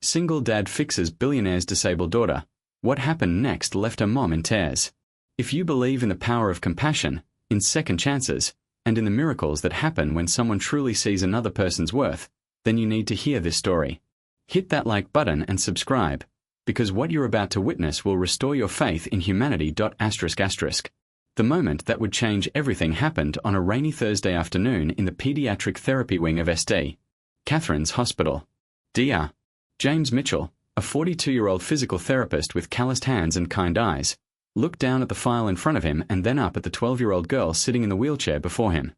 Single dad fixes billionaire's disabled daughter. What happened next left her mom in tears. If you believe in the power of compassion, in second chances, and in the miracles that happen when someone truly sees another person's worth, then you need to hear this story. Hit that like button and subscribe, because what you're about to witness will restore your faith in humanity. The moment that would change everything happened on a rainy Thursday afternoon in the pediatric therapy wing of St. Catherine's Hospital. Dr. James Mitchell, a 42-year-old physical therapist with calloused hands and kind eyes, looked down at the file in front of him and then up at the 12-year-old girl sitting in the wheelchair before him.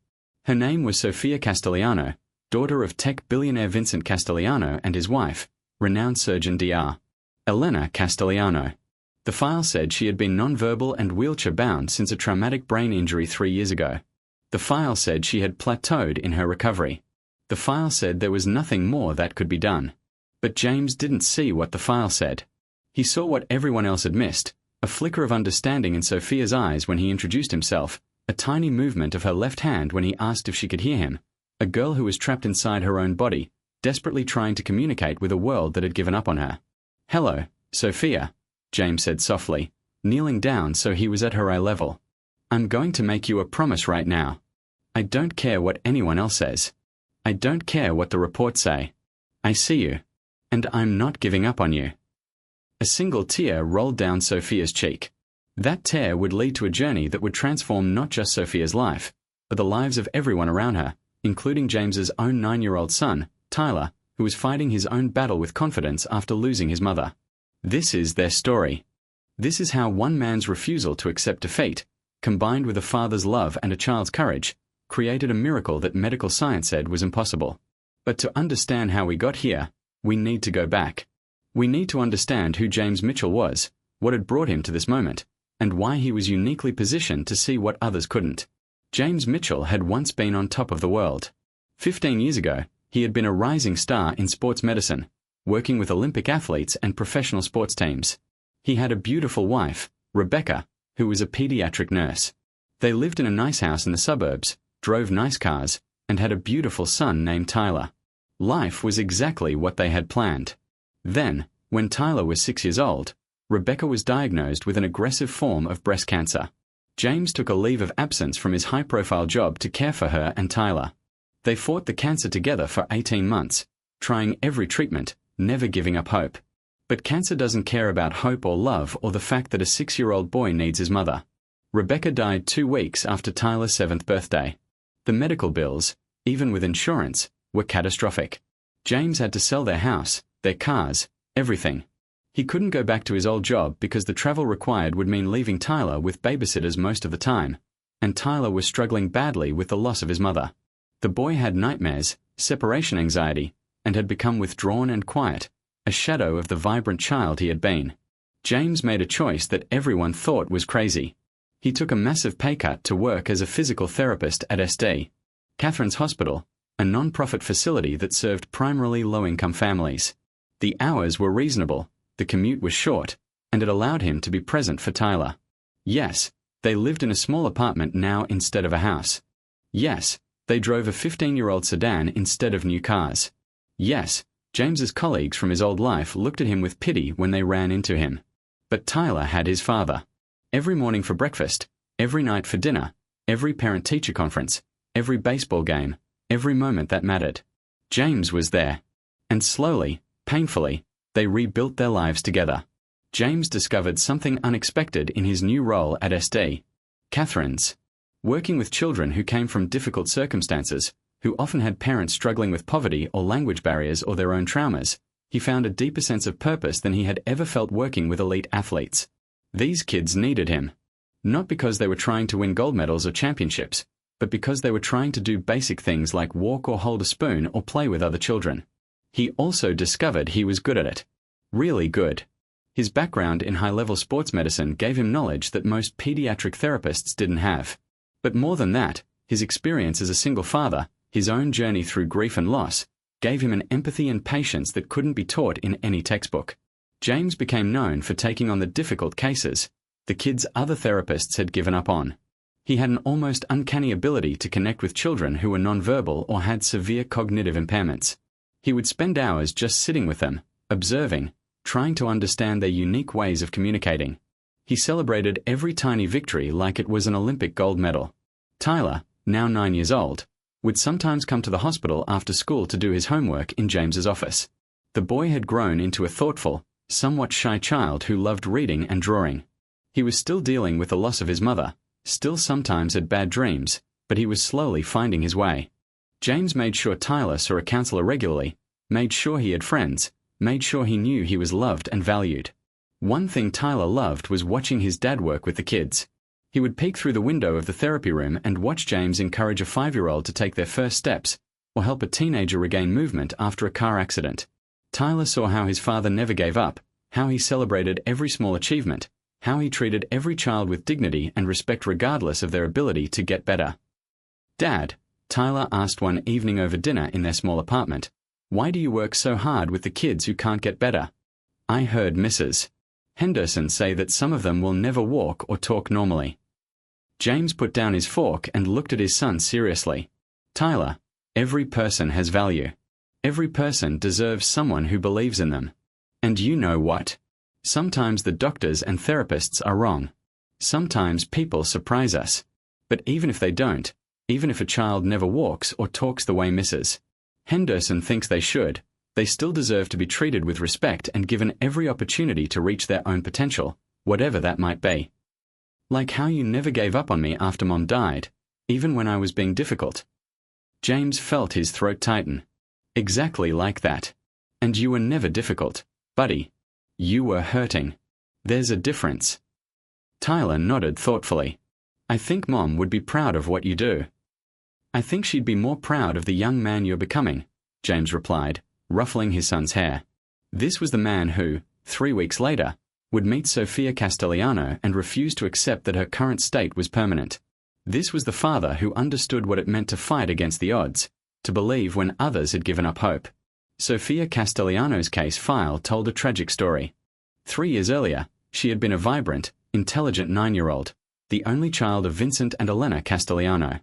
Her name was Sofia Castellano, daughter of tech billionaire Vincent Castellano and his wife, renowned surgeon Dr. Elena Castellano. The file said she had been nonverbal and wheelchair-bound since a traumatic brain injury 3 years ago. The file said she had plateaued in her recovery. The file said there was nothing more that could be done. But James didn't see what the file said. He saw what everyone else had missed, a flicker of understanding in Sophia's eyes when he introduced himself, a tiny movement of her left hand when he asked if she could hear him, a girl who was trapped inside her own body, desperately trying to communicate with a world that had given up on her. "Hello, Sophia," James said softly, kneeling down so he was at her eye level. "I'm going to make you a promise right now. I don't care what anyone else says. I don't care what the reports say. I see you. And I'm not giving up on you." A single tear rolled down Sophia's cheek. That tear would lead to a journey that would transform not just Sophia's life, but the lives of everyone around her, including James's own 9-year-old son, Tyler, who was fighting his own battle with confidence after losing his mother. This is their story. This is how one man's refusal to accept defeat, combined with a father's love and a child's courage, created a miracle that medical science said was impossible. But to understand how we got here, we need to go back. We need to understand who James Mitchell was, what had brought him to this moment, and why he was uniquely positioned to see what others couldn't. James Mitchell had once been on top of the world. 15 years ago, he had been a rising star in sports medicine, working with Olympic athletes and professional sports teams. He had a beautiful wife, Rebecca, who was a pediatric nurse. They lived in a nice house in the suburbs, drove nice cars, and had a beautiful son named Tyler. Life was exactly what they had planned. Then, when Tyler was 6 years old, Rebecca was diagnosed with an aggressive form of breast cancer. James took a leave of absence from his high-profile job to care for her and Tyler. They fought the cancer together for 18 months, trying every treatment, never giving up hope. But cancer doesn't care about hope or love or the fact that a 6-year-old boy needs his mother. Rebecca died 2 weeks after Tyler's 7th birthday. The medical bills, even with insurance, were catastrophic. James had to sell their house, their cars, everything. He couldn't go back to his old job because the travel required would mean leaving Tyler with babysitters most of the time, and Tyler was struggling badly with the loss of his mother. The boy had nightmares, separation anxiety, and had become withdrawn and quiet, a shadow of the vibrant child he had been. James made a choice that everyone thought was crazy. He took a massive pay cut to work as a physical therapist at St. Catherine's Hospital, a non-profit facility that served primarily low-income families. The hours were reasonable, the commute was short, and it allowed him to be present for Tyler. Yes, they lived in a small apartment now instead of a house. Yes, they drove a 15-year-old sedan instead of new cars. Yes, James's colleagues from his old life looked at him with pity when they ran into him. But Tyler had his father. Every morning for breakfast, every night for dinner, every parent-teacher conference, every baseball game, every moment that mattered. James was there. And slowly, painfully, they rebuilt their lives together. James discovered something unexpected in his new role at St. Catherine's. Working with children who came from difficult circumstances, who often had parents struggling with poverty or language barriers or their own traumas, he found a deeper sense of purpose than he had ever felt working with elite athletes. These kids needed him. Not because they were trying to win gold medals or championships, but because they were trying to do basic things like walk or hold a spoon or play with other children. He also discovered he was good at it. Really good. His background in high-level sports medicine gave him knowledge that most pediatric therapists didn't have. But more than that, his experience as a single father, his own journey through grief and loss, gave him an empathy and patience that couldn't be taught in any textbook. James became known for taking on the difficult cases, the kids other therapists had given up on. He had an almost uncanny ability to connect with children who were nonverbal or had severe cognitive impairments. He would spend hours just sitting with them, observing, trying to understand their unique ways of communicating. He celebrated every tiny victory like it was an Olympic gold medal. Tyler, now 9 years old, would sometimes come to the hospital after school to do his homework in James's office. The boy had grown into a thoughtful, somewhat shy child who loved reading and drawing. He was still dealing with the loss of his mother, still sometimes had bad dreams, but he was slowly finding his way. James made sure Tyler saw a counselor regularly, made sure he had friends, made sure he knew he was loved and valued. One thing Tyler loved was watching his dad work with the kids. He would peek through the window of the therapy room and watch James encourage a 5-year-old to take their first steps, or help a teenager regain movement after a car accident. Tyler saw how his father never gave up, how he celebrated every small achievement, how he treated every child with dignity and respect regardless of their ability to get better. "Dad," Tyler asked one evening over dinner in their small apartment, "why do you work so hard with the kids who can't get better? I heard Mrs. Henderson say that some of them will never walk or talk normally." James put down his fork and looked at his son seriously. "Tyler, every person has value. Every person deserves someone who believes in them. And you know what? Sometimes the doctors and therapists are wrong. Sometimes people surprise us. But even if they don't, even if a child never walks or talks the way Mrs. Henderson thinks they should, they still deserve to be treated with respect and given every opportunity to reach their own potential, whatever that might be. Like how you never gave up on me after Mom died, even when I was being difficult." James felt his throat tighten. "Exactly like that. And you were never difficult, buddy. You were hurting. There's a difference." Tyler nodded thoughtfully. "I think Mom would be proud of what you do." "I think she'd be more proud of the young man you're becoming," James replied, ruffling his son's hair. This was the man who, 3 weeks later, would meet Sofia Castellano and refuse to accept that her current state was permanent. This was the father who understood what it meant to fight against the odds, to believe when others had given up hope. Sofia Castellano's case file told a tragic story. 3 years earlier, she had been a vibrant, intelligent 9-year-old, the only child of Vincent and Elena Castellano.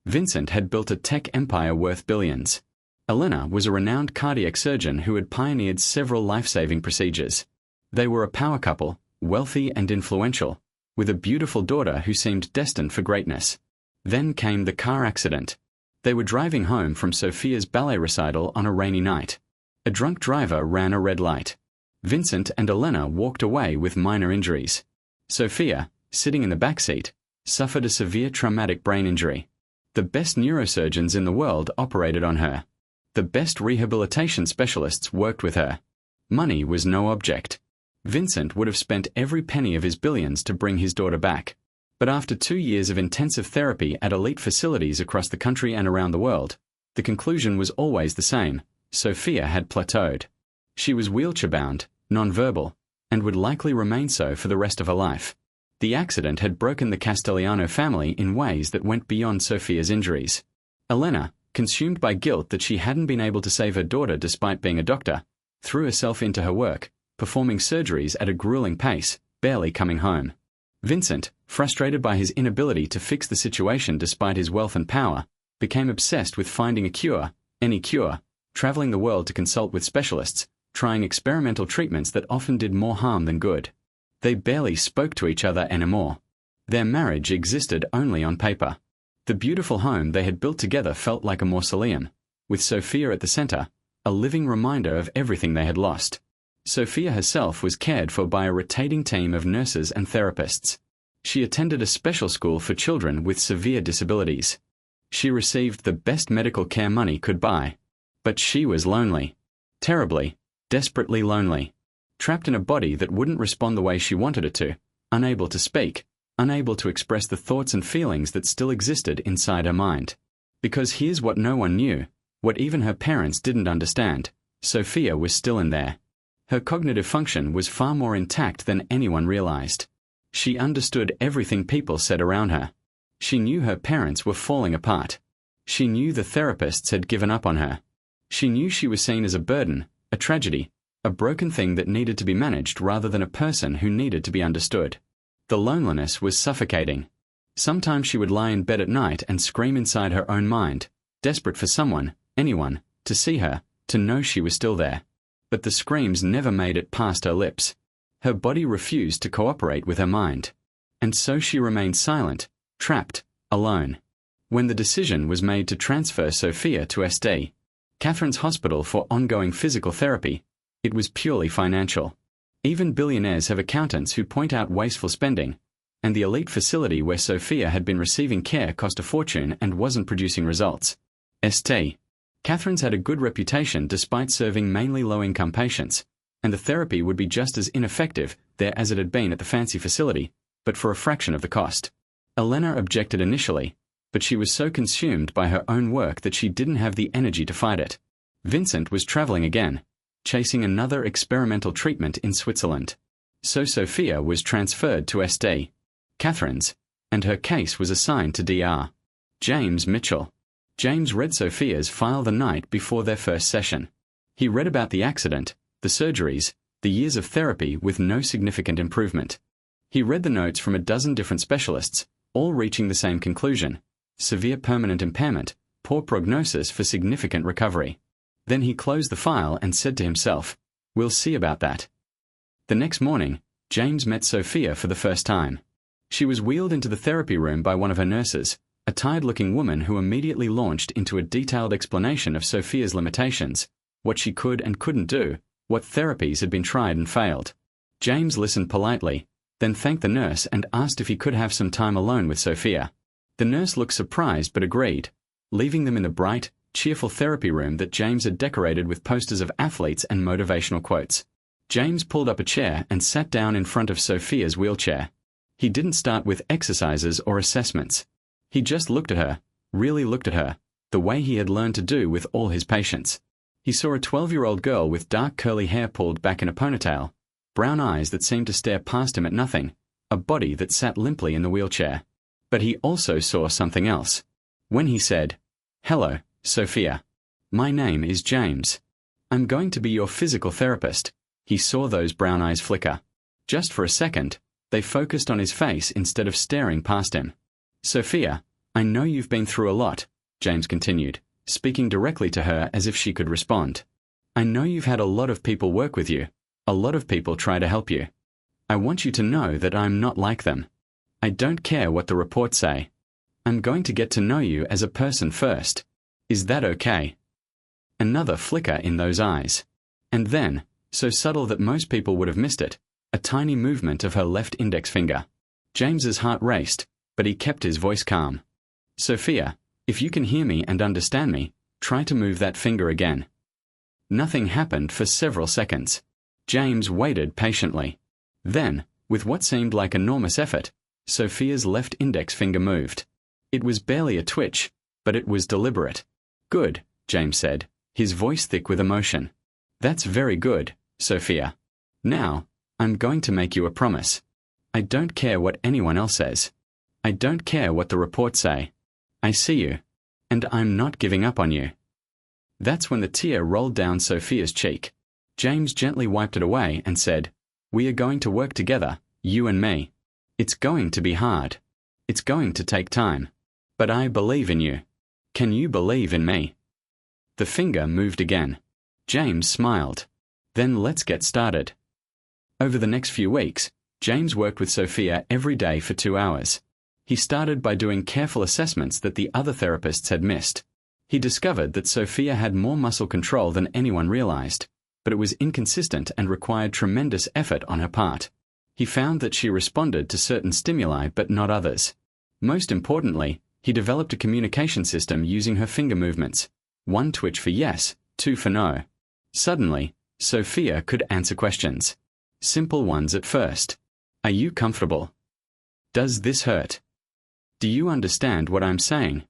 Vincent had built a tech empire worth billions. Elena was a renowned cardiac surgeon who had pioneered several life-saving procedures. They were a power couple, wealthy and influential, with a beautiful daughter who seemed destined for greatness. Then came the car accident. They were driving home from Sofia's ballet recital on a rainy night. A drunk driver ran a red light. Vincent and Elena walked away with minor injuries. Sofia, sitting in the back seat, suffered a severe traumatic brain injury. The best neurosurgeons in the world operated on her. The best rehabilitation specialists worked with her. Money was no object. Vincent would have spent every penny of his billions to bring his daughter back. But after 2 years of intensive therapy at elite facilities across the country and around the world, the conclusion was always the same: Sofia had plateaued. She was wheelchair-bound, non-verbal, and would likely remain so for the rest of her life. The accident had broken the Castellano family in ways that went beyond Sofia's injuries. Elena, consumed by guilt that she hadn't been able to save her daughter despite being a doctor, threw herself into her work, performing surgeries at a grueling pace, barely coming home. Vincent, frustrated by his inability to fix the situation despite his wealth and power, became obsessed with finding a cure, any cure, traveling the world to consult with specialists, trying experimental treatments that often did more harm than good. They barely spoke to each other anymore. Their marriage existed only on paper. The beautiful home they had built together felt like a mausoleum, with Sofia at the center, a living reminder of everything they had lost. Sofia herself was cared for by a rotating team of nurses and therapists. She attended a special school for children with severe disabilities. She received the best medical care money could buy. But she was lonely. Terribly, desperately lonely. Trapped in a body that wouldn't respond the way she wanted it to, unable to speak, unable to express the thoughts and feelings that still existed inside her mind. Because here's what no one knew, what even her parents didn't understand: Sofia was still in there. Her cognitive function was far more intact than anyone realized. She understood everything people said around her. She knew her parents were falling apart. She knew the therapists had given up on her. She knew she was seen as a burden, a tragedy, a broken thing that needed to be managed rather than a person who needed to be understood. The loneliness was suffocating. Sometimes she would lie in bed at night and scream inside her own mind, desperate for someone, anyone, to see her, to know she was still there. but the screams never made it past her lips. Her body refused to cooperate with her mind. And so she remained silent, trapped, alone. When the decision was made to transfer Sophia to SD, Catherine's hospital for ongoing physical therapy, it was purely financial. Even billionaires have accountants who point out wasteful spending, and the elite facility where Sophia had been receiving care cost a fortune and wasn't producing results. St. Catherine's had a good reputation despite serving mainly low-income patients, and the therapy would be just as ineffective there as it had been at the fancy facility, but for a fraction of the cost. Elena objected initially, but she was so consumed by her own work that she didn't have the energy to fight it. Vincent was traveling again, chasing another experimental treatment in Switzerland. So Sophia was transferred to SD, Catherine's, and her case was assigned to Dr. James Mitchell. James read Sophia's file the night before their first session. He read about the accident, the surgeries, the years of therapy with no significant improvement. He read the notes from a dozen different specialists, all reaching the same conclusion: severe permanent impairment, poor prognosis for significant recovery. Then he closed the file and said to himself, "We'll see about that." The next morning, James met Sophia for the first time. She was wheeled into the therapy room by one of her nurses, a tired-looking woman who immediately launched into a detailed explanation of Sophia's limitations, what she could and couldn't do, what therapies had been tried and failed. James listened politely, then thanked the nurse and asked if he could have some time alone with Sophia. The nurse looked surprised but agreed, leaving them in the bright, cheerful therapy room that James had decorated with posters of athletes and motivational quotes. James pulled up a chair and sat down in front of Sophia's wheelchair. He didn't start with exercises or assessments. He just looked at her, really looked at her, the way he had learned to do with all his patients. He saw a 12-year-old girl with dark curly hair pulled back in a ponytail, brown eyes that seemed to stare past him at nothing, a body that sat limply in the wheelchair. But he also saw something else. When he said, "Hello, Sophia. My name is James. I'm going to be your physical therapist," he saw those brown eyes flicker. Just for a second, they focused on his face instead of staring past him. "Sophia, I know you've been through a lot," James continued, speaking directly to her as if she could respond. "I know you've had a lot of people work with you, a lot of people try to help you. I want you to know that I'm not like them. I don't care what the reports say. I'm going to get to know you as a person first. Is that okay?" Another flicker in those eyes. And then, so subtle that most people would have missed it, a tiny movement of her left index finger. James's heart raced, but he kept his voice calm. "Sophia, if you can hear me and understand me, try to move that finger again." Nothing happened for several seconds. James waited patiently. Then, with what seemed like enormous effort, Sophia's left index finger moved. It was barely a twitch, but it was deliberate. "Good," James said, his voice thick with emotion. "That's very good, Sophia. Now, I'm going to make you a promise. I don't care what anyone else says. I don't care what the reports say. I see you. And I'm not giving up on you." That's when the tear rolled down Sophia's cheek. James gently wiped it away and said, "We are going to work together, you and me. It's going to be hard. It's going to take time. But I believe in you. Can you believe in me?" The finger moved again. James smiled. "Then let's get started." Over the next few weeks, James worked with Sophia every day for 2 hours. He started by doing careful assessments that the other therapists had missed. He discovered that Sophia had more muscle control than anyone realized, but it was inconsistent and required tremendous effort on her part. He found that she responded to certain stimuli but not others. Most importantly, he developed a communication system using her finger movements. 1 twitch for yes, 2 for no. Suddenly, Sophia could answer questions. Simple ones at first. Are you comfortable? Does this hurt? Do you understand what I'm saying?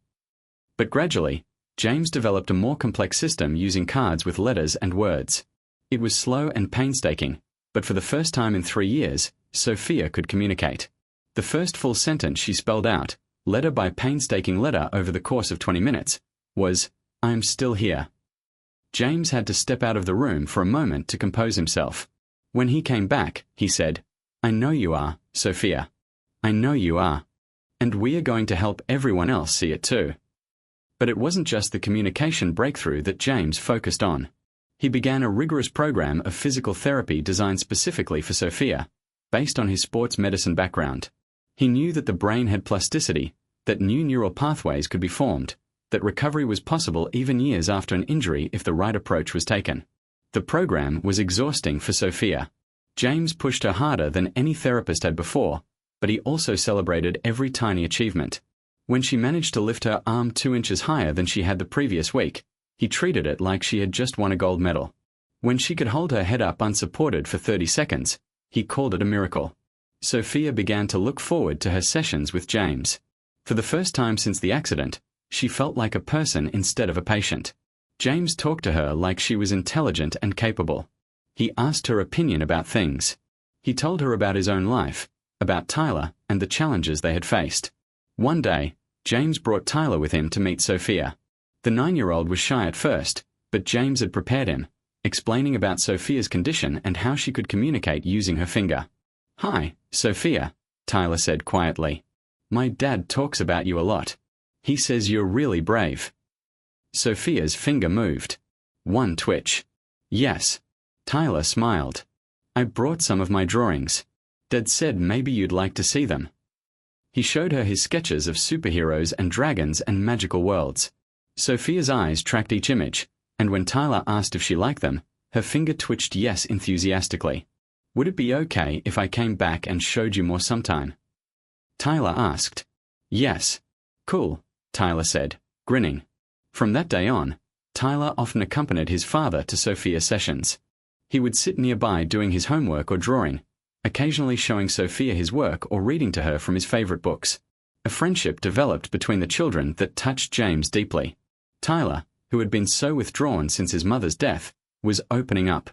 But gradually, James developed a more complex system using cards with letters and words. It was slow and painstaking, but for the first time in 3 years, Sophia could communicate. The first full sentence she spelled out, letter by painstaking letter over the course of 20 minutes, was, "I'm still here." James had to step out of the room for a moment to compose himself. When he came back, he said, "I know you are, Sophia. I know you are. And we are going to help everyone else see it too." But it wasn't just the communication breakthrough that James focused on. He began a rigorous program of physical therapy designed specifically for Sophia, based on his sports medicine background. He knew that the brain had plasticity, that new neural pathways could be formed, that recovery was possible even years after an injury if the right approach was taken. The program was exhausting for Sophia. James pushed her harder than any therapist had before, but he also celebrated every tiny achievement. When she managed to lift her arm 2 inches higher than she had the previous week, he treated it like she had just won a gold medal. When she could hold her head up unsupported for 30 seconds, he called it a miracle. Sophia began to look forward to her sessions with James. For the first time since the accident, she felt like a person instead of a patient. James talked to her like she was intelligent and capable. He asked her opinion about things. He told her about his own life, about Tyler and the challenges they had faced. One day, James brought Tyler with him to meet Sophia. The 9-year-old was shy at first, but James had prepared him, explaining about Sophia's condition and how she could communicate using her finger. "Hi, Sophia," Tyler said quietly. "My dad talks about you a lot. He says you're really brave." Sophia's finger moved. One twitch. "Yes." Tyler smiled. "I brought some of my drawings. Dad said maybe you'd like to see them." He showed her his sketches of superheroes and dragons and magical worlds. Sophia's eyes tracked each image, and when Tyler asked if she liked them, her finger twitched yes enthusiastically. "Would it be okay if I came back and showed you more sometime?" Tyler asked. "Yes." "Cool," Tyler said, grinning. From that day on, Tyler often accompanied his father to Sophia's sessions. He would sit nearby doing his homework or drawing, occasionally showing Sophia his work or reading to her from his favorite books. A friendship developed between the children that touched James deeply. Tyler, who had been so withdrawn since his mother's death, was opening up.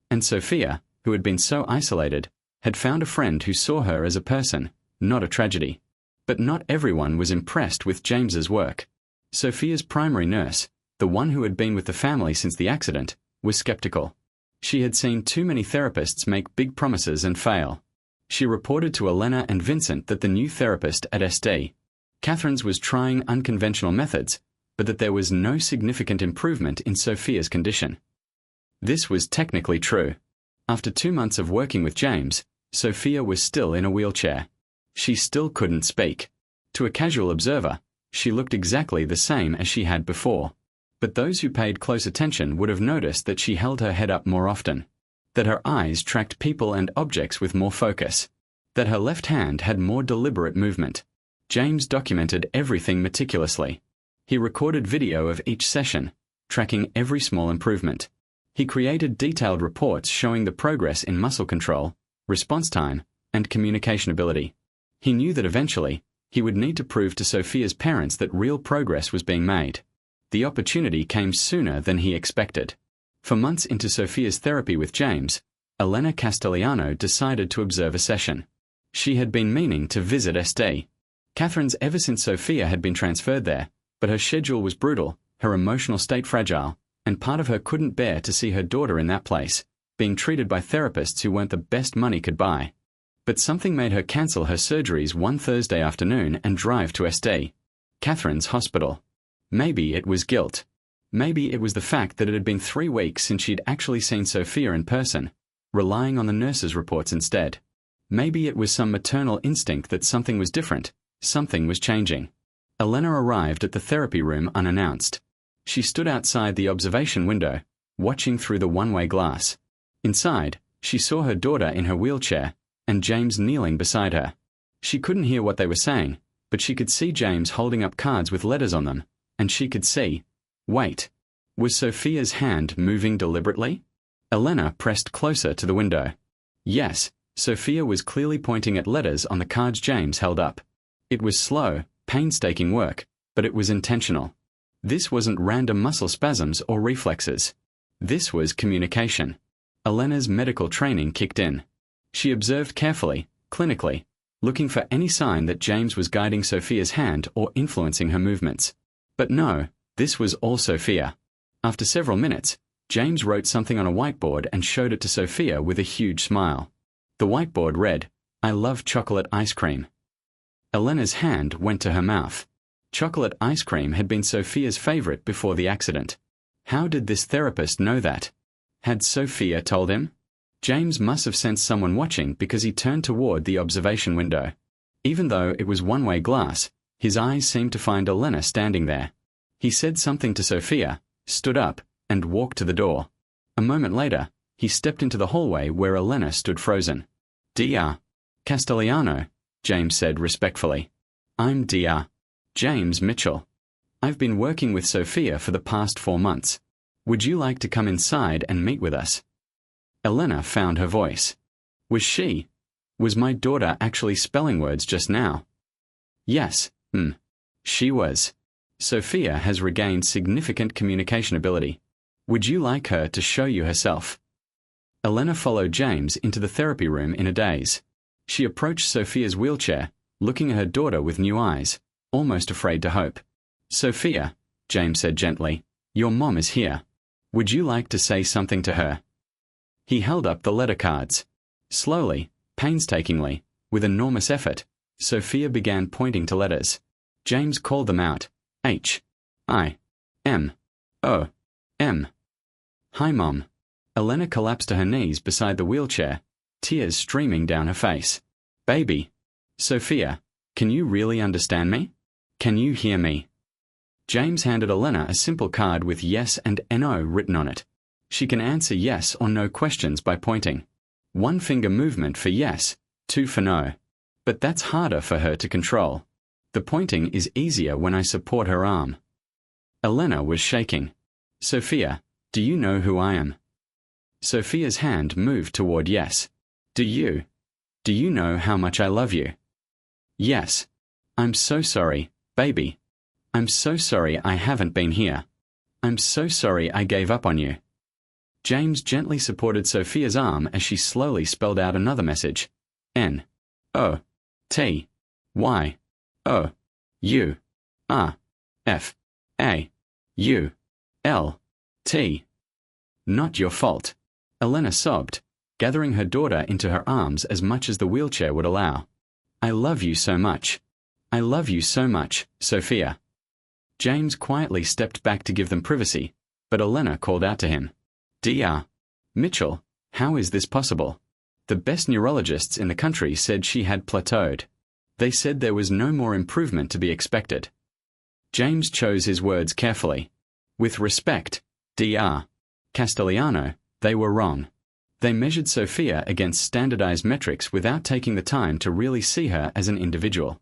And Sophia, who had been so isolated, had found a friend who saw her as a person, not a tragedy. But not everyone was impressed with James's work. Sophia's primary nurse, the one who had been with the family since the accident, was skeptical. She had seen too many therapists make big promises and fail. She reported to Elena and Vincent that the new therapist at SD, Catherine's, was trying unconventional methods, but that there was no significant improvement in Sophia's condition. This was technically true. After 2 months of working with James, Sophia was still in a wheelchair. She still couldn't speak. To a casual observer, she looked exactly the same as she had before. But those who paid close attention would have noticed that she held her head up more often, that her eyes tracked people and objects with more focus, that her left hand had more deliberate movement. James documented everything meticulously. He recorded video of each session, tracking every small improvement. He created detailed reports showing the progress in muscle control, response time, and communication ability. He knew that eventually, he would need to prove to Sophia's parents that real progress was being made. The opportunity came sooner than he expected. For months into Sophia's therapy with James, Elena Castellano decided to observe a session. She had been meaning to visit SD. Catherine's ever since Sophia had been transferred there, but her schedule was brutal, her emotional state fragile, and part of her couldn't bear to see her daughter in that place, being treated by therapists who weren't the best money could buy. But something made her cancel her surgeries one Thursday afternoon and drive to SD, Catherine's hospital. Maybe it was guilt. Maybe it was the fact that it had been 3 weeks since she'd actually seen Sophia in person, relying on the nurses' reports instead. Maybe it was some maternal instinct that something was different, something was changing. Elena arrived at the therapy room unannounced. She stood outside the observation window, watching through the one-way glass. Inside, she saw her daughter in her wheelchair, and James kneeling beside her. She couldn't hear what they were saying, but she could see James holding up cards with letters on them, and she could see. Wait. Was Sophia's hand moving deliberately? Elena pressed closer to the window. Yes, Sophia was clearly pointing at letters on the cards James held up. It was slow, painstaking work, but it was intentional. This wasn't random muscle spasms or reflexes. This was communication. Elena's medical training kicked in. She observed carefully, clinically, looking for any sign that James was guiding Sophia's hand or influencing her movements. But no, this was all Sophia. After several minutes, James wrote something on a whiteboard and showed it to Sophia with a huge smile. The whiteboard read, "I love chocolate ice cream." Elena's hand went to her mouth. Chocolate ice cream had been Sophia's favorite before the accident. How did this therapist know that? Had Sophia told him? James must have sensed someone watching because he turned toward the observation window. Even though it was one-way glass, his eyes seemed to find Elena standing there. He said something to Sophia, stood up, and walked to the door. A moment later, he stepped into the hallway where Elena stood frozen. Dr. Castellano, James said respectfully. I'm Dr. James Mitchell. I've been working with Sophia for the past 4 months. Would you like to come inside and meet with us? Elena found her voice. Was my daughter actually spelling words just now? Yes, she was. Sophia has regained significant communication ability. Would you like her to show you herself? Elena followed James into the therapy room in a daze. She approached Sophia's wheelchair, looking at her daughter with new eyes, almost afraid to hope. Sophia, James said gently, your mom is here. Would you like to say something to her? He held up the letter cards. Slowly, painstakingly, with enormous effort, Sophia began pointing to letters. James called them out. H. I. M. O. M. Hi, Mom. Elena collapsed to her knees beside the wheelchair, tears streaming down her face. Baby. Sophia, can you really understand me? Can you hear me? James handed Elena a simple card with yes and no written on it. She can answer yes or no questions by pointing. 1 finger movement for yes, 2 for no. But that's harder for her to control. The pointing is easier when I support her arm. Elena was shaking. Sophia, do you know who I am? Sophia's hand moved toward yes. Do you know how much I love you? Yes. I'm so sorry, baby. I'm so sorry I haven't been here. I'm so sorry I gave up on you. James gently supported Sophia's arm as she slowly spelled out another message. N. O. T. Y. O. U. R. F. A. U. L. T. Not your fault. Elena sobbed, gathering her daughter into her arms as much as the wheelchair would allow. I love you so much. I love you so much, Sophia. James quietly stepped back to give them privacy, but Elena called out to him. Dr. Mitchell, how is this possible? The best neurologists in the country said she had plateaued. They said there was no more improvement to be expected. James chose his words carefully. With respect, Dr. Castellano, they were wrong. They measured Sophia against standardized metrics without taking the time to really see her as an individual.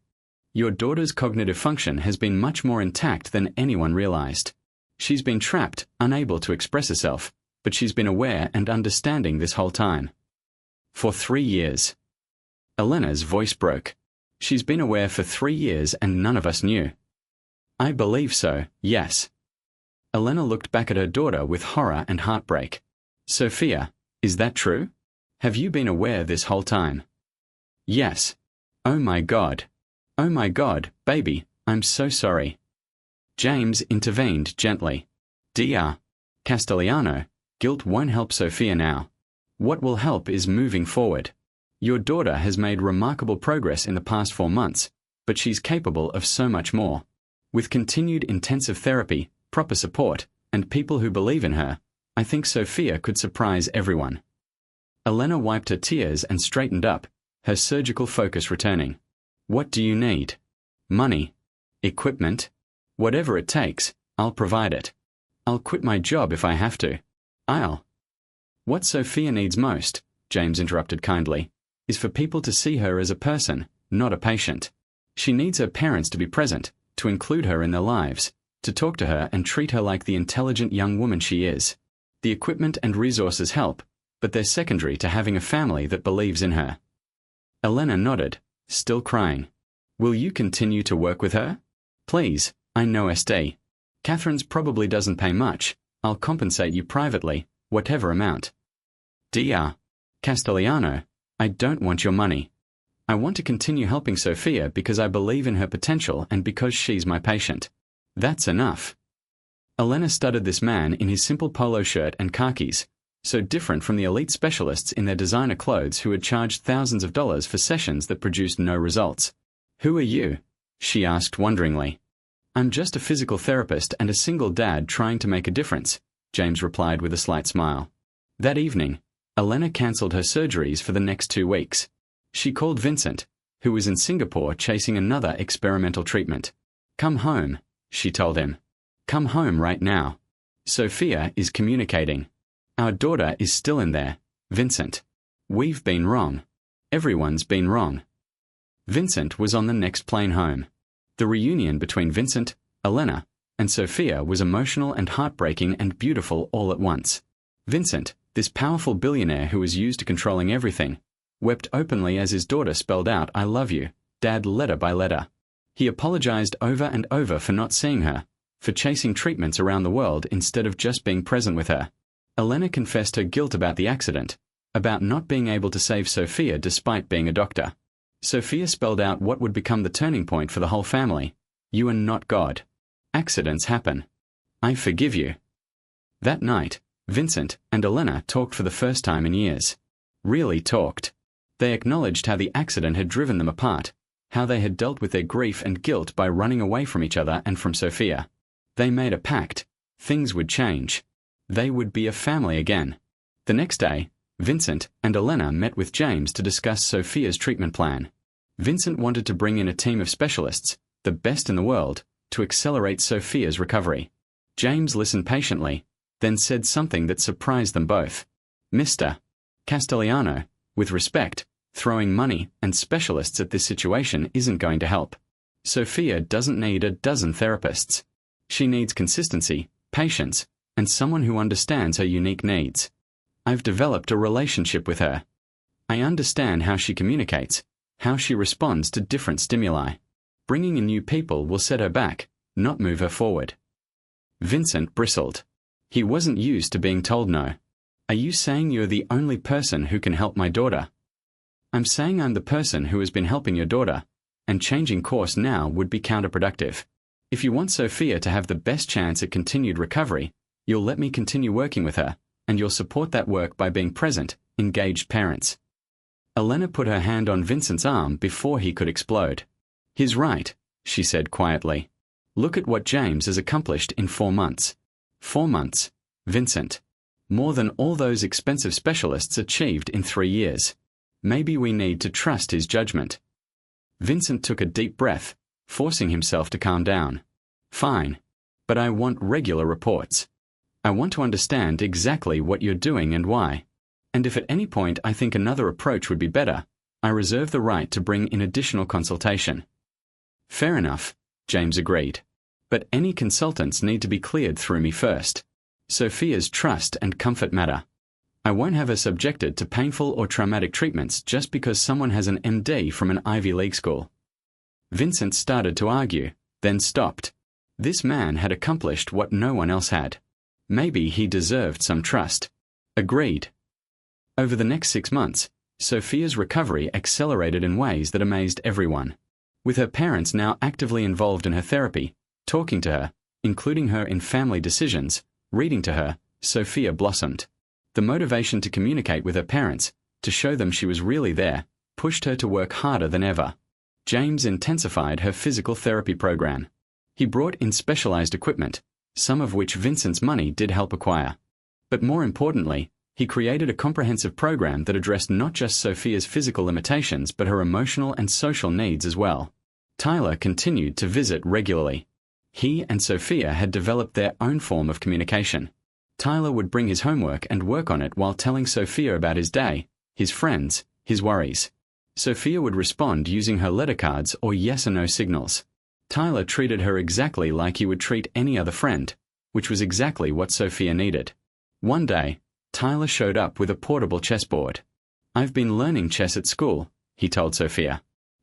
Your daughter's cognitive function has been much more intact than anyone realized. She's been trapped, unable to express herself, but she's been aware and understanding this whole time. For 3 years. Elena's voice broke. She's been aware for 3 years and none of us knew. I believe so, yes. Elena looked back at her daughter with horror and heartbreak. Sophia, is that true? Have you been aware this whole time? Yes. Oh my God. Oh my God, baby, I'm so sorry. James intervened gently. Dr. Castellano, guilt won't help Sophia now. What will help is moving forward. Your daughter has made remarkable progress in the past 4 months, but she's capable of so much more. With continued intensive therapy, proper support, and people who believe in her, I think Sophia could surprise everyone. Elena wiped her tears and straightened up, her surgical focus returning. What do you need? Money? Equipment? Whatever it takes, I'll provide it. I'll quit my job if I have to. What Sophia needs most, James interrupted kindly, is for people to see her as a person, not a patient. She needs her parents to be present, to include her in their lives, to talk to her and treat her like the intelligent young woman she is. The equipment and resources help, but they're secondary to having a family that believes in her. Elena nodded, still crying. Will you continue to work with her? Please, I know SD. Catherine's probably doesn't pay much. I'll compensate you privately, whatever amount. Dr. Castellano, I don't want your money. I want to continue helping Sophia because I believe in her potential and because she's my patient. That's enough. Elena studied this man in his simple polo shirt and khakis, so different from the elite specialists in their designer clothes who had charged thousands of dollars for sessions that produced no results. Who are you? She asked wonderingly. I'm just a physical therapist and a single dad trying to make a difference, James replied with a slight smile. That evening, Elena cancelled her surgeries for the next 2 weeks. She called Vincent, who was in Singapore chasing another experimental treatment. "Come home," she told him. "Come home right now. Sophia is communicating. Our daughter is still in there, Vincent. We've been wrong. Everyone's been wrong." Vincent was on the next plane home. The reunion between Vincent, Elena, and Sophia was emotional and heartbreaking and beautiful all at once. Vincent, this powerful billionaire who was used to controlling everything, wept openly as his daughter spelled out "I love you, Dad," letter by letter. He apologized over and over for not seeing her, for chasing treatments around the world instead of just being present with her. Elena confessed her guilt about the accident, about not being able to save Sophia despite being a doctor. Sophia spelled out what would become the turning point for the whole family. "You are not God. Accidents happen. I forgive you." That night, Vincent and Elena talked for the first time in years. Really talked. They acknowledged how the accident had driven them apart, how they had dealt with their grief and guilt by running away from each other and from Sophia. They made a pact. Things would change. They would be a family again. The next day, Vincent and Elena met with James to discuss Sophia's treatment plan. Vincent wanted to bring in a team of specialists, the best in the world, to accelerate Sophia's recovery. James listened patiently, then said something that surprised them both. "Mr. Castellano, with respect, throwing money and specialists at this situation isn't going to help. Sophia doesn't need a dozen therapists. She needs consistency, patience, and someone who understands her unique needs. I've developed a relationship with her. I understand how she communicates, how she responds to different stimuli. Bringing in new people will set her back, not move her forward." Vincent bristled. He wasn't used to being told no. "Are you saying you're the only person who can help my daughter?" "I'm saying I'm the person who has been helping your daughter, and changing course now would be counterproductive. If you want Sophia to have the best chance at continued recovery, you'll let me continue working with her, and you'll support that work by being present, engaged parents." Elena put her hand on Vincent's arm before he could explode. "He's right," she said quietly. "Look at what James has accomplished in 4 months. 4 months, Vincent. More than all those expensive specialists achieved in 3 years. Maybe we need to trust his judgment." Vincent took a deep breath, forcing himself to calm down. "Fine. But I want regular reports. I want to understand exactly what you're doing and why. And if at any point I think another approach would be better, I reserve the right to bring in additional consultation." "Fair enough," James agreed. "But any consultants need to be cleared through me first. Sophia's trust and comfort matter. I won't have her subjected to painful or traumatic treatments just because someone has an MD from an Ivy League school." Vincent started to argue, then stopped. This man had accomplished what no one else had. Maybe he deserved some trust. Agreed. Over the next 6 months, Sophia's recovery accelerated in ways that amazed everyone. With her parents now actively involved in her therapy, talking to her, including her in family decisions, reading to her, Sophia blossomed. The motivation to communicate with her parents, to show them she was really there, pushed her to work harder than ever. James intensified her physical therapy program. He brought in specialized equipment, some of which Vincent's money did help acquire. But more importantly, he created a comprehensive program that addressed not just Sophia's physical limitations but her emotional and social needs as well. Tyler continued to visit regularly. He and Sophia had developed their own form of communication. Tyler would bring his homework and work on it while telling Sophia about his day, his friends, his worries. Sophia would respond using her letter cards or yes or no signals. Tyler treated her exactly like he would treat any other friend, which was exactly what Sophia needed. One day, Tyler showed up with a portable chessboard. "I've been learning chess at school," he told Sophia.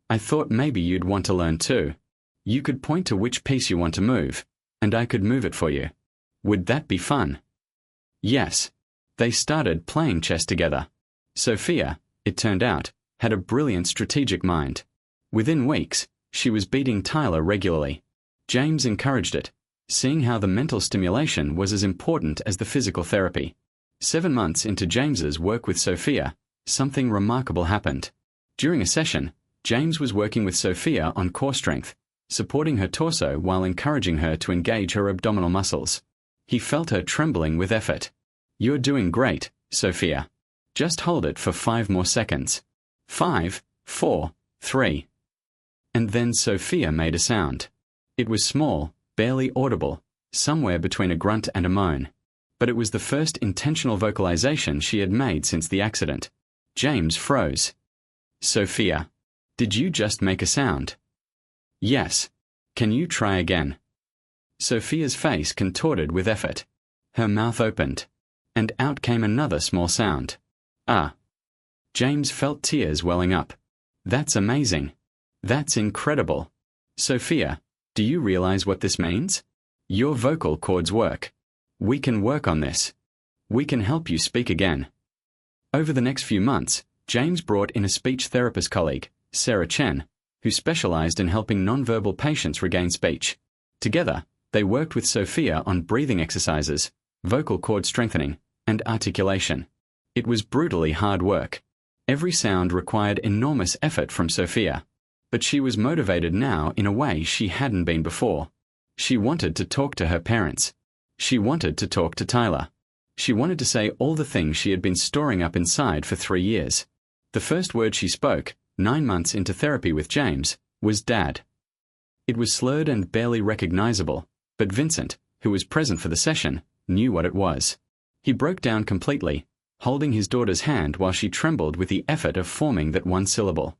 "I thought maybe you'd want to learn too. You could point to which piece you want to move, and I could move it for you. Would that be fun?" Yes. They started playing chess together. Sophia, it turned out, had a brilliant strategic mind. Within weeks, she was beating Tyler regularly. James encouraged it, seeing how the mental stimulation was as important as the physical therapy. 7 months into James's work with Sophia, something remarkable happened. During a session, James was working with Sophia on core strength, supporting her torso while encouraging her to engage her abdominal muscles. He felt her trembling with effort. "You're doing great," Sophia. Just hold it for 5 more seconds. 5, 4, 3. And then Sophia made a sound. It was small, barely audible, somewhere between a grunt and a moan. But it was the first intentional vocalization she had made since the accident. James froze. Sophia. Did you just make a sound? Yes. Can you try again? Sophia's face contorted with effort. Her mouth opened. And out came another small sound. Ah. James felt tears welling up. That's amazing. That's incredible. Sophia, do you realize what this means? Your vocal cords work. We can work on this. We can help you speak again. Over the next few months, James brought in a speech therapist colleague, Sarah Chen, who specialized in helping nonverbal patients regain speech. Together, they worked with Sophia on breathing exercises, vocal cord strengthening, and articulation. It was brutally hard work. Every sound required enormous effort from Sophia. But she was motivated now in a way she hadn't been before. She wanted to talk to her parents. She wanted to talk to Tyler. She wanted to say all the things she had been storing up inside for 3 years. The first word she spoke, 9 months into therapy with James, was Dad. It was slurred and barely recognizable, but Vincent, who was present for the session, knew what it was. He broke down completely, holding his daughter's hand while she trembled with the effort of forming that one syllable.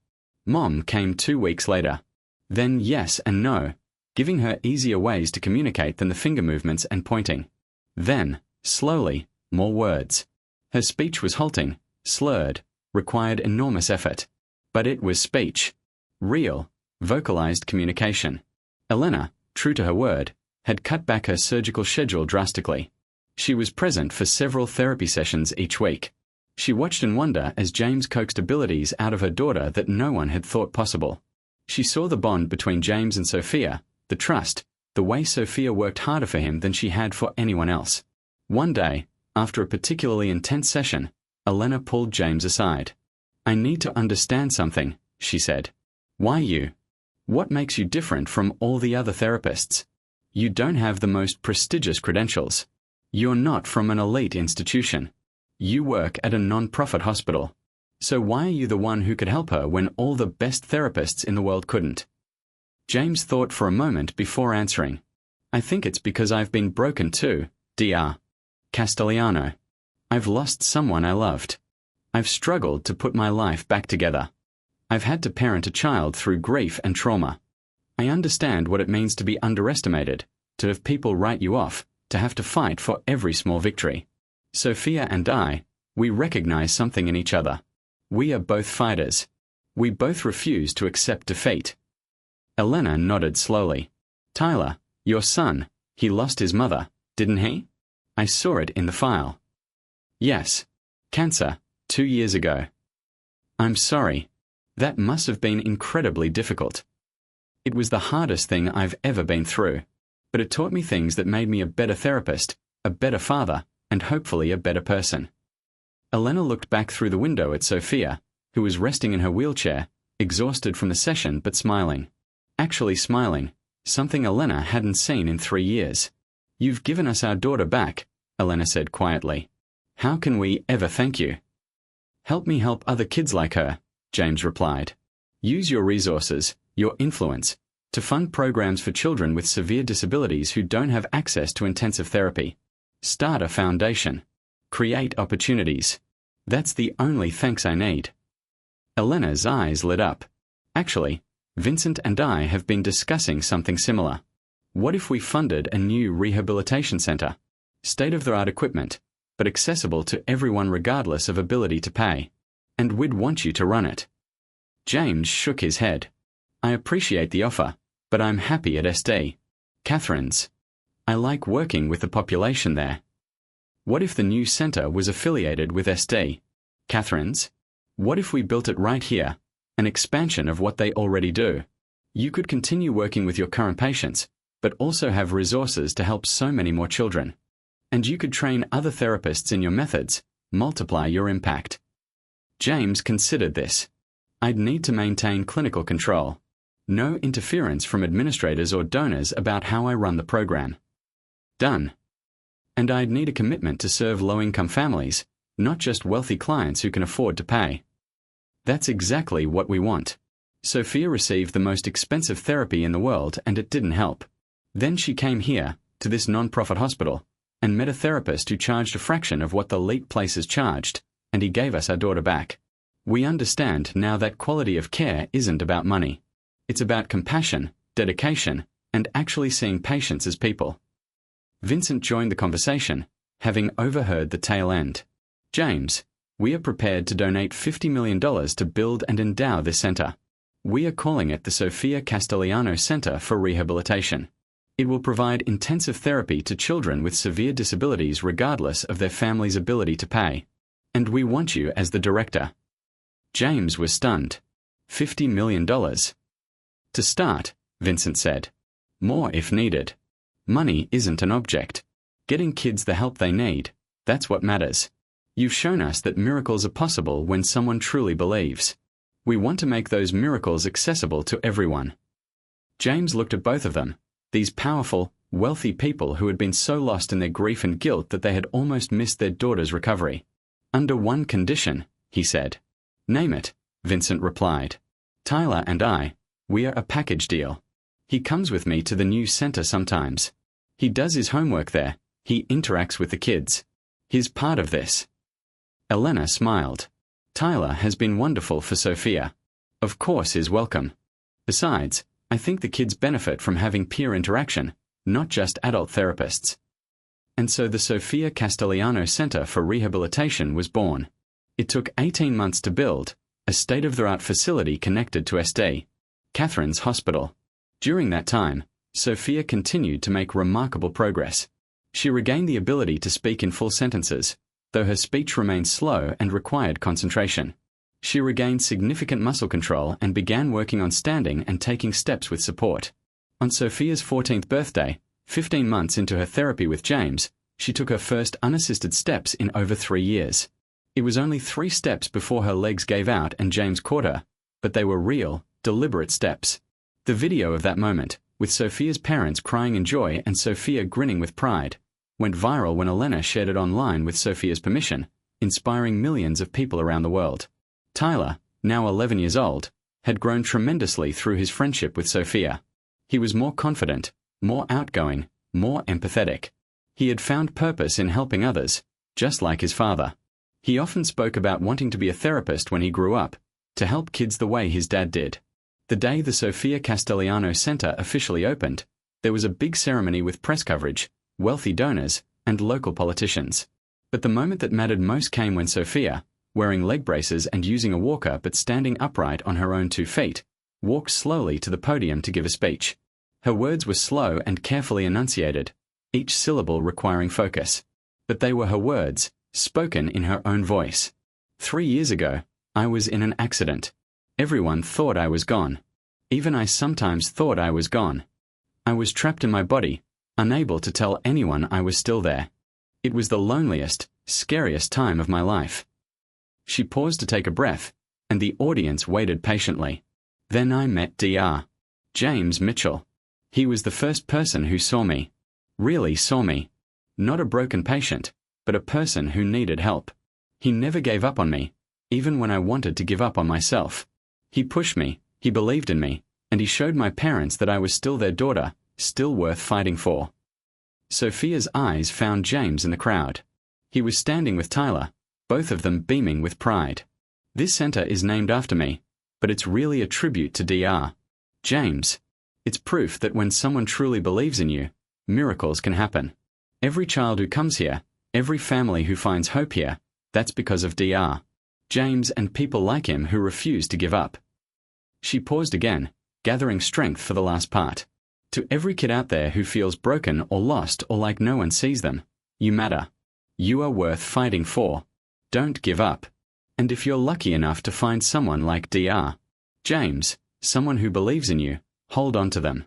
Mom came 2 weeks later. Then yes and no, giving her easier ways to communicate than the finger movements and pointing. Then, slowly, more words. Her speech was halting, slurred, required enormous effort. But it was speech. Real, vocalized communication. Elena, true to her word, had cut back her surgical schedule drastically. She was present for several therapy sessions each week. She watched in wonder as James coaxed abilities out of her daughter that no one had thought possible. She saw the bond between James and Sophia, the trust, the way Sophia worked harder for him than she had for anyone else. One day, after a particularly intense session, Elena pulled James aside. I need to understand something, she said. Why you? What makes you different from all the other therapists? You don't have the most prestigious credentials. You're not from an elite institution. You work at a non-profit hospital. So why are you the one who could help her when all the best therapists in the world couldn't? James thought for a moment before answering. I think it's because I've been broken too, Dr. Castellano. I've lost someone I loved. I've struggled to put my life back together. I've had to parent a child through grief and trauma. I understand what it means to be underestimated, to have people write you off, to have to fight for every small victory. Sophia and I, we recognize something in each other. We are both fighters. We both refuse to accept defeat. Elena nodded slowly. Tyler, your son, he lost his mother, didn't he? I saw it in the file. Yes. Cancer, 2 years ago. I'm sorry. That must have been incredibly difficult. It was the hardest thing I've ever been through, but it taught me things that made me a better therapist, a better father, and hopefully a better person. Elena looked back through the window at Sophia, who was resting in her wheelchair, exhausted from the session but smiling. Actually smiling, something Elena hadn't seen in 3 years. You've given us our daughter back, Elena said quietly. How can we ever thank you? Help me help other kids like her, James replied. Use your resources, your influence, to fund programs for children with severe disabilities who don't have access to intensive therapy. Start a foundation. Create opportunities. That's the only thanks I need. Elena's eyes lit up. Actually, Vincent and I have been discussing something similar. What if we funded a new rehabilitation center? State-of-the-art equipment, but accessible to everyone regardless of ability to pay. And we'd want you to run it. James shook his head. I appreciate the offer, but I'm happy at SD. Catherine's. I like working with the population there. What if the new center was affiliated with SD? Catherine's? What if we built it right here, an expansion of what they already do? You could continue working with your current patients, but also have resources to help so many more children. And you could train other therapists in your methods, multiply your impact. James considered this. I'd need to maintain clinical control. No interference from administrators or donors about how I run the program. Done. And I'd need a commitment to serve low-income families, not just wealthy clients who can afford to pay. That's exactly what we want. Sophia received the most expensive therapy in the world and it didn't help. Then she came here, to this non-profit hospital, and met a therapist who charged a fraction of what the elite places charged, and he gave us our daughter back. We understand now that quality of care isn't about money. It's about compassion, dedication, and actually seeing patients as people. Vincent joined the conversation, having overheard the tail end. James, we are prepared to donate $50 million to build and endow this center. We are calling it the Sofia Castellano Center for Rehabilitation. It will provide intensive therapy to children with severe disabilities regardless of their family's ability to pay. And we want you as the director. James was stunned. $50 million. To start, Vincent said. More if needed. Money isn't an object. Getting kids the help they need, that's what matters. You've shown us that miracles are possible when someone truly believes. We want to make those miracles accessible to everyone. James looked at both of them, these powerful, wealthy people who had been so lost in their grief and guilt that they had almost missed their daughter's recovery. Under one condition, he said. Name it, Vincent replied. Tyler and I, we are a package deal. He comes with me to the new center sometimes. He does his homework there, he interacts with the kids. He's part of this. Elena smiled. Tyler has been wonderful for Sophia. Of course he's welcome. Besides, I think the kids benefit from having peer interaction, not just adult therapists. And so the Sofia Castellano Center for Rehabilitation was born. It took 18 months to build, a state-of-the-art facility connected to SD, Catherine's hospital. During that time, Sophia continued to make remarkable progress. She regained the ability to speak in full sentences, though her speech remained slow and required concentration. She regained significant muscle control and began working on standing and taking steps with support. On Sophia's 14th birthday, 15 months into her therapy with James, she took her first unassisted steps in over 3 years. It was only 3 steps before her legs gave out and James caught her, but they were real, deliberate steps. The video of that moment, with Sophia's parents crying in joy and Sophia grinning with pride, went viral when Elena shared it online with Sophia's permission, inspiring millions of people around the world. Tyler, now 11 years old, had grown tremendously through his friendship with Sophia. He was more confident, more outgoing, more empathetic. He had found purpose in helping others, just like his father. He often spoke about wanting to be a therapist when he grew up, to help kids the way his dad did. The day the Sofia Castellano Center officially opened, there was a big ceremony with press coverage, wealthy donors, and local politicians. But the moment that mattered most came when Sophia, wearing leg braces and using a walker but standing upright on her own 2 feet, walked slowly to the podium to give a speech. Her words were slow and carefully enunciated, each syllable requiring focus. But they were her words, spoken in her own voice. 3 years ago, I was in an accident. Everyone thought I was gone. Even I sometimes thought I was gone. I was trapped in my body, unable to tell anyone I was still there. It was the loneliest, scariest time of my life. She paused to take a breath, and the audience waited patiently. Then I met Dr. James Mitchell. He was the first person who saw me. Really saw me. Not a broken patient, but a person who needed help. He never gave up on me, even when I wanted to give up on myself. He pushed me, he believed in me, and he showed my parents that I was still their daughter, still worth fighting for. Sophia's eyes found James in the crowd. He was standing with Tyler, both of them beaming with pride. This center is named after me, but it's really a tribute to Dr. James. It's proof that when someone truly believes in you, miracles can happen. Every child who comes here, every family who finds hope here, that's because of Dr. James and people like him who refuse to give up. She paused again, gathering strength for the last part. To every kid out there who feels broken or lost or like no one sees them, you matter. You are worth fighting for. Don't give up. And if you're lucky enough to find someone like Dr. James, someone who believes in you, hold on to them.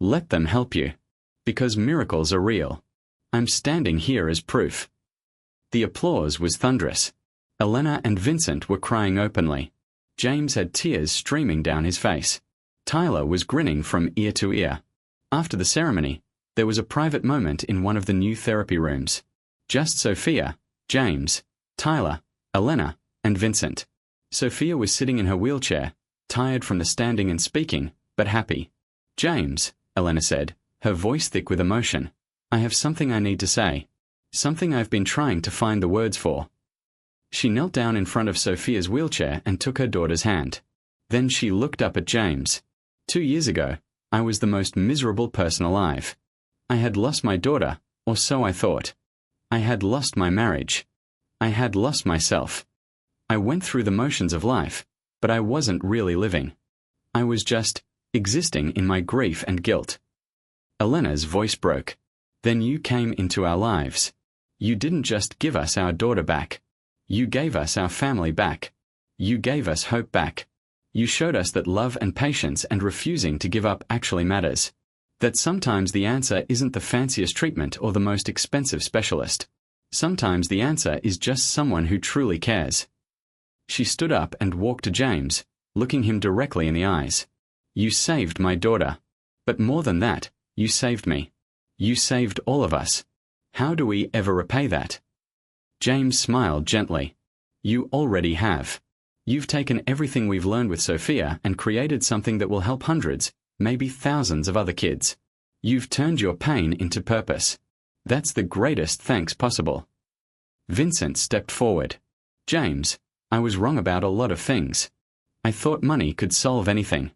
Let them help you. Because miracles are real. I'm standing here as proof. The applause was thunderous. Elena and Vincent were crying openly. James had tears streaming down his face. Tyler was grinning from ear to ear. After the ceremony, there was a private moment in one of the new therapy rooms. Just Sophia, James, Tyler, Elena, and Vincent. Sophia was sitting in her wheelchair, tired from the standing and speaking, but happy. "James," Elena said, her voice thick with emotion, "I have something I need to say. Something I've been trying to find the words for." She knelt down in front of Sophia's wheelchair and took her daughter's hand. Then she looked up at James. 2 years ago, I was the most miserable person alive. I had lost my daughter, or so I thought. I had lost my marriage. I had lost myself. I went through the motions of life, but I wasn't really living. I was just existing in my grief and guilt. Elena's voice broke. Then you came into our lives. You didn't just give us our daughter back. You gave us our family back. You gave us hope back. You showed us that love and patience and refusing to give up actually matters. That sometimes the answer isn't the fanciest treatment or the most expensive specialist. Sometimes the answer is just someone who truly cares. She stood up and walked to James, looking him directly in the eyes. You saved my daughter. But more than that, you saved me. You saved all of us. How do we ever repay that? James smiled gently. You already have. You've taken everything we've learned with Sophia and created something that will help hundreds, maybe thousands of other kids. You've turned your pain into purpose. That's the greatest thanks possible. Vincent stepped forward. James, I was wrong about a lot of things. I thought money could solve anything.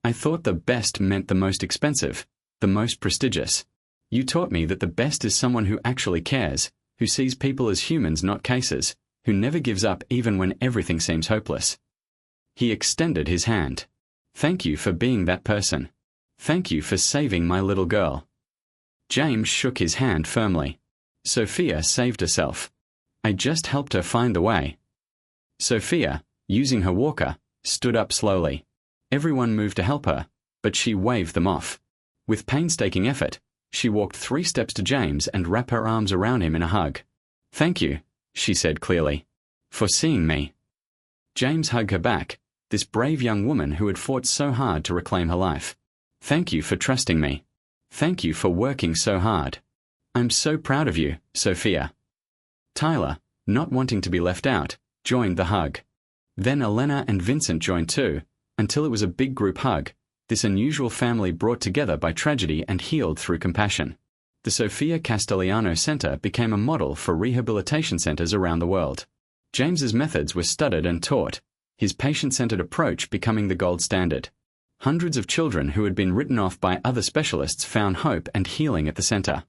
I thought the best meant the most expensive, the most prestigious. You taught me that the best is someone who actually cares, who sees people as humans, not cases, who never gives up even when everything seems hopeless. He extended his hand. Thank you for being that person. Thank you for saving my little girl. James shook his hand firmly. Sophia saved herself. I just helped her find the way. Sophia, using her walker, stood up slowly. Everyone moved to help her, but she waved them off. With painstaking effort, she walked 3 steps to James and wrapped her arms around him in a hug. Thank you, she said clearly, for seeing me. James hugged her back, this brave young woman who had fought so hard to reclaim her life. Thank you for trusting me. Thank you for working so hard. I'm so proud of you, Sophia. Tyler, not wanting to be left out, joined the hug. Then Elena and Vincent joined too, until it was a big group hug, this unusual family brought together by tragedy and healed through compassion. The Sofia Castellano Center became a model for rehabilitation centers around the world. James's methods were studied and taught, his patient-centered approach becoming the gold standard. Hundreds of children who had been written off by other specialists found hope and healing at the center.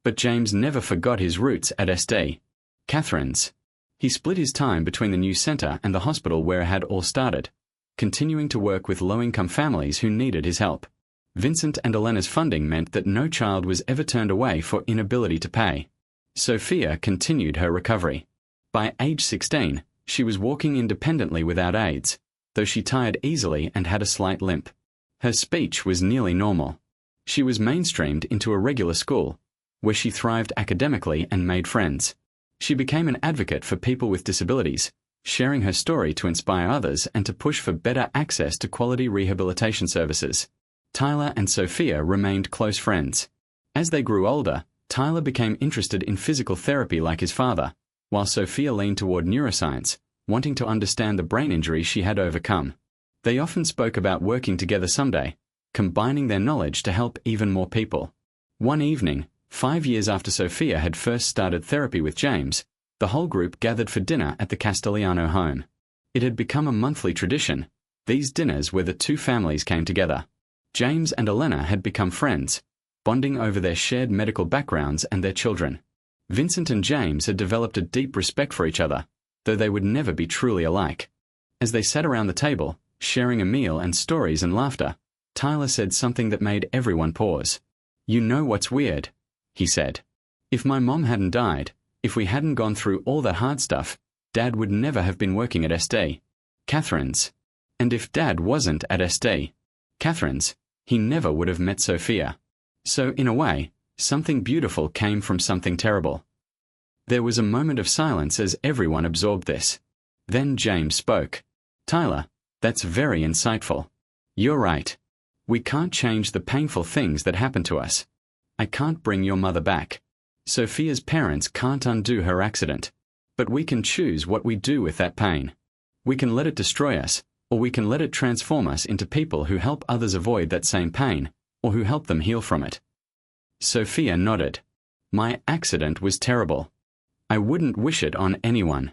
But James never forgot his roots at SD. Catherine's. He split his time between the new center and the hospital where it had all started, continuing to work with low-income families who needed his help. Vincent and Elena's funding meant that no child was ever turned away for inability to pay. Sophia continued her recovery. By age 16, she was walking independently without aids, though she tired easily and had a slight limp. Her speech was nearly normal. She was mainstreamed into a regular school, where she thrived academically and made friends. She became an advocate for people with disabilities, sharing her story to inspire others and to push for better access to quality rehabilitation services. Tyler and Sophia remained close friends. As they grew older, Tyler became interested in physical therapy like his father, while Sophia leaned toward neuroscience, wanting to understand the brain injuries she had overcome. They often spoke about working together someday, combining their knowledge to help even more people. One evening, 5 years after Sophia had first started therapy with James, the whole group gathered for dinner at the Castellano home. It had become a monthly tradition, these dinners where the two families came together. James and Elena had become friends, bonding over their shared medical backgrounds and their children. Vincent and James had developed a deep respect for each other, though they would never be truly alike. As they sat around the table, sharing a meal and stories and laughter, Tyler said something that made everyone pause. "You know what's weird?" he said. "If my mom hadn't died, if we hadn't gone through all that hard stuff, Dad would never have been working at SD. Catherine's. And if Dad wasn't at SD, Catherine's, he never would have met Sophia. So in a way, something beautiful came from something terrible." There was a moment of silence as everyone absorbed this. Then James spoke. "Tyler, that's very insightful. You're right. We can't change the painful things that happen to us. I can't bring your mother back. Sophia's parents can't undo her accident. But we can choose what we do with that pain. We can let it destroy us, or we can let it transform us into people who help others avoid that same pain, or who help them heal from it. Sophia nodded. My accident was terrible. I wouldn't wish it on anyone.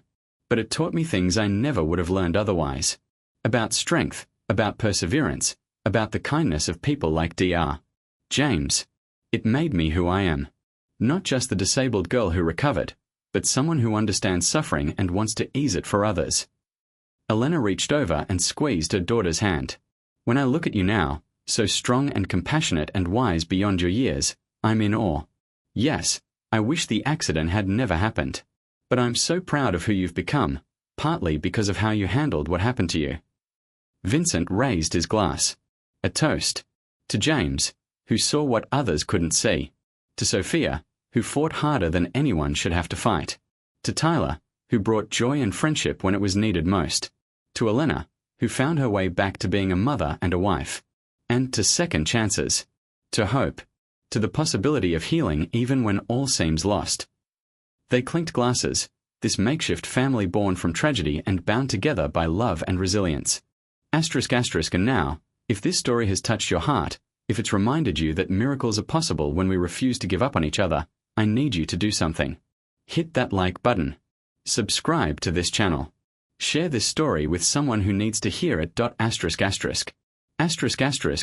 But it taught me things I never would have learned otherwise. About strength, about perseverance, about the kindness of people like Dr. James. It made me who I am. Not just the disabled girl who recovered, but someone who understands suffering and wants to ease it for others. Elena reached over and squeezed her daughter's hand. When I look at you now, so strong and compassionate and wise beyond your years, I'm in awe. Yes, I wish the accident had never happened. But I'm so proud of who you've become, partly because of how you handled what happened to you. Vincent raised his glass. A toast. To James, who saw what others couldn't see. To Sophia, who fought harder than anyone should have to fight. To Tyler, who brought joy and friendship when it was needed most. To Elena, who found her way back to being a mother and a wife. And to second chances. To hope. To the possibility of healing even when all seems lost. They clinked glasses, this makeshift family born from tragedy and bound together by love and resilience. And now, if this story has touched your heart, if it's reminded you that miracles are possible when we refuse to give up on each other, I need you to do something. Hit that like button. Subscribe to this channel. Share this story with someone who needs to hear it.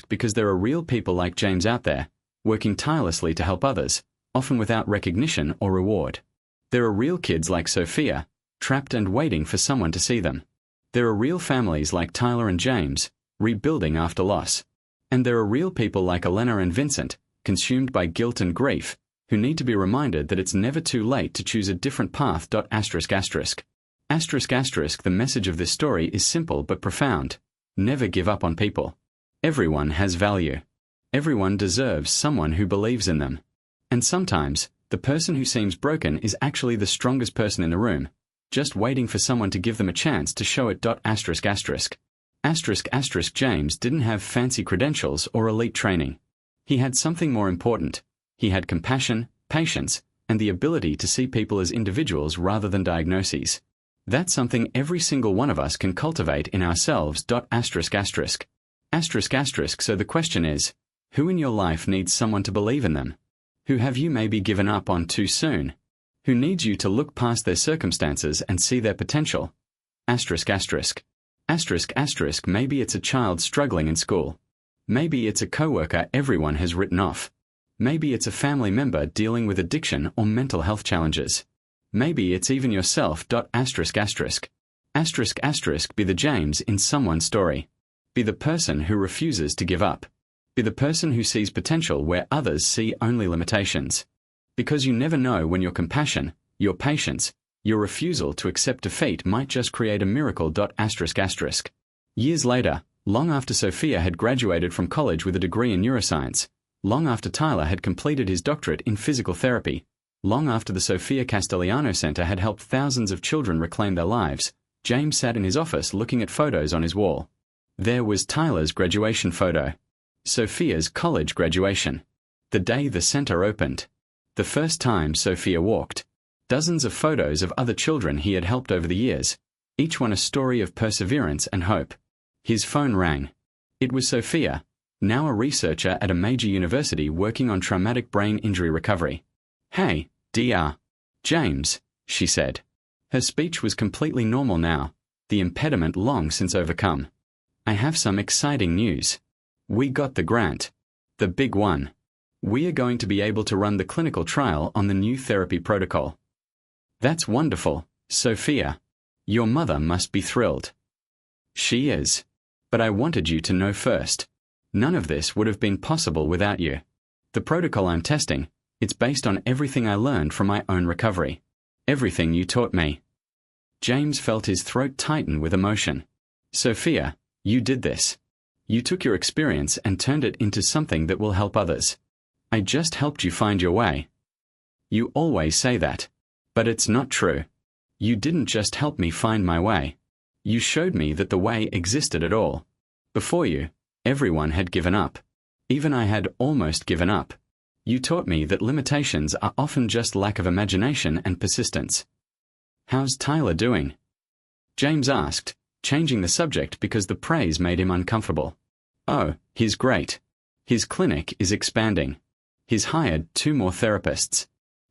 Because there are real people like James out there, working tirelessly to help others, often without recognition or reward. There are real kids like Sophia, trapped and waiting for someone to see them. There are real families like Tyler and James, rebuilding after loss. And there are real people like Elena and Vincent, consumed by guilt and grief, who need to be reminded that it's never too late to choose a different path. The message of this story is simple but profound. Never give up on people. Everyone has value. Everyone deserves someone who believes in them. And sometimes, the person who seems broken is actually the strongest person in the room, just waiting for someone to give them a chance to show it. James didn't have fancy credentials or elite training. He had something more important. He had compassion, patience, and the ability to see people as individuals rather than diagnoses. That's something every single one of us can cultivate in ourselves. So the question is, who in your life needs someone to believe in them? Who have you maybe given up on too soon? Who needs you to look past their circumstances and see their potential? Maybe it's a child struggling in school. Maybe it's a coworker everyone has written off. Maybe it's a family member dealing with addiction or mental health challenges. Maybe it's even yourself. Be the James in someone's story. Be the person who refuses to give up. Be the person who sees potential where others see only limitations. Because you never know when your compassion, your patience, your refusal to accept defeat might just create a miracle. Years later, long after Sophia had graduated from college with a degree in neuroscience, long after Tyler had completed his doctorate in physical therapy, long after the Sofia Castellano Center had helped thousands of children reclaim their lives, James sat in his office looking at photos on his wall. There was Tyler's graduation photo. Sophia's college graduation. The day the center opened. The first time Sophia walked. Dozens of photos of other children he had helped over the years, each one a story of perseverance and hope. His phone rang. It was Sophia, now a researcher at a major university working on traumatic brain injury recovery. Hey, Dr. James, she said. Her speech was completely normal now, the impediment long since overcome. I have some exciting news. We got the grant. The big one. We are going to be able to run the clinical trial on the new therapy protocol. That's wonderful, Sophia. Your mother must be thrilled. She is. But I wanted you to know first. None of this would have been possible without you. The protocol I'm testing, it's based on everything I learned from my own recovery. Everything you taught me. James felt his throat tighten with emotion. Sophia, you did this. You took your experience and turned it into something that will help others. I just helped you find your way. You always say that. But it's not true. You didn't just help me find my way. You showed me that the way existed at all. Before you, everyone had given up. Even I had almost given up. You taught me that limitations are often just lack of imagination and persistence. How's Tyler doing? James asked, changing the subject because the praise made him uncomfortable. Oh, he's great. His clinic is expanding. He's hired 2 more therapists.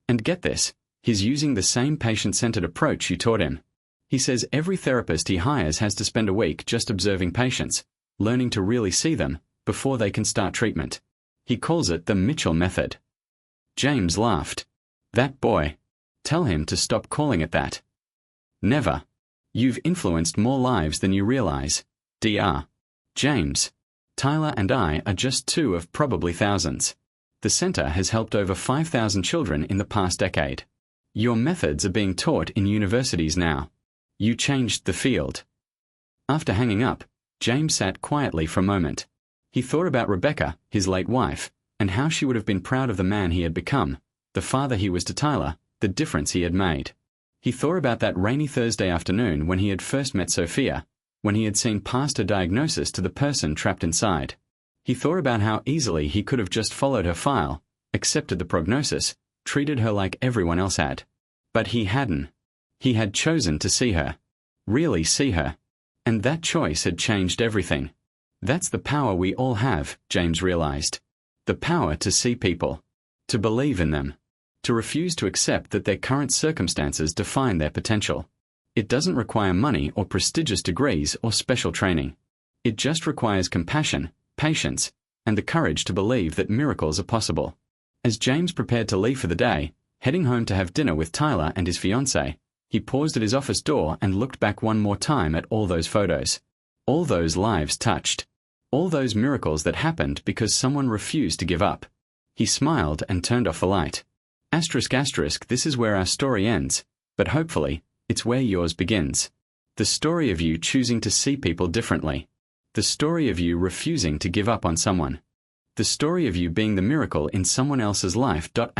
And get this, he's using the same patient-centered approach you taught him. He says every therapist he hires has to spend a week just observing patients, learning to really see them, before they can start treatment. He calls it the Mitchell method. James laughed. That boy. Tell him to stop calling it that. Never. You've influenced more lives than you realize. Dr. James. Tyler and I are just 2 of probably thousands. The center has helped over 5,000 children in the past decade. Your methods are being taught in universities now. You changed the field. After hanging up, James sat quietly for a moment. He thought about Rebecca, his late wife, and how she would have been proud of the man he had become, the father he was to Tyler, the difference he had made. He thought about that rainy Thursday afternoon when he had first met Sophia, when he had seen past her diagnosis to the person trapped inside. He thought about how easily he could have just followed her file, accepted the prognosis, treated her like everyone else had. But he hadn't. He had chosen to see her. Really see her. And that choice had changed everything. That's the power we all have, James realized. The power to see people. To believe in them. To refuse to accept that their current circumstances define their potential. It doesn't require money or prestigious degrees or special training. It just requires compassion, patience, and the courage to believe that miracles are possible. As James prepared to leave for the day, heading home to have dinner with Tyler and his fiancée, he paused at his office door and looked back one more time at all those photos. All those lives touched. All those miracles that happened because someone refused to give up. He smiled and turned off the light. **, this is where our story ends, but hopefully, it's where yours begins. The story of you choosing to see people differently. The story of you refusing to give up on someone. The story of you being the miracle in someone else's life. If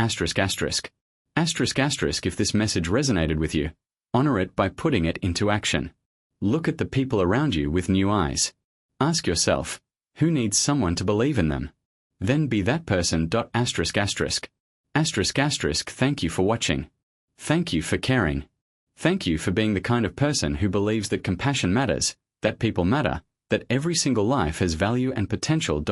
this message resonated with you, honor it by putting it into action. Look at the people around you with new eyes. Ask yourself, who needs someone to believe in them? Then be that person. Thank you for watching. Thank you for caring. Thank you for being the kind of person who believes that compassion matters, that people matter, that every single life has value and potential.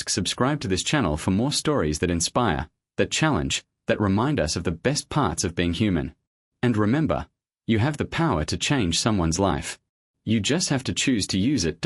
Subscribe to this channel for more stories that inspire, that challenge, that remind us of the best parts of being human. And remember, you have the power to change someone's life. You just have to choose to use it.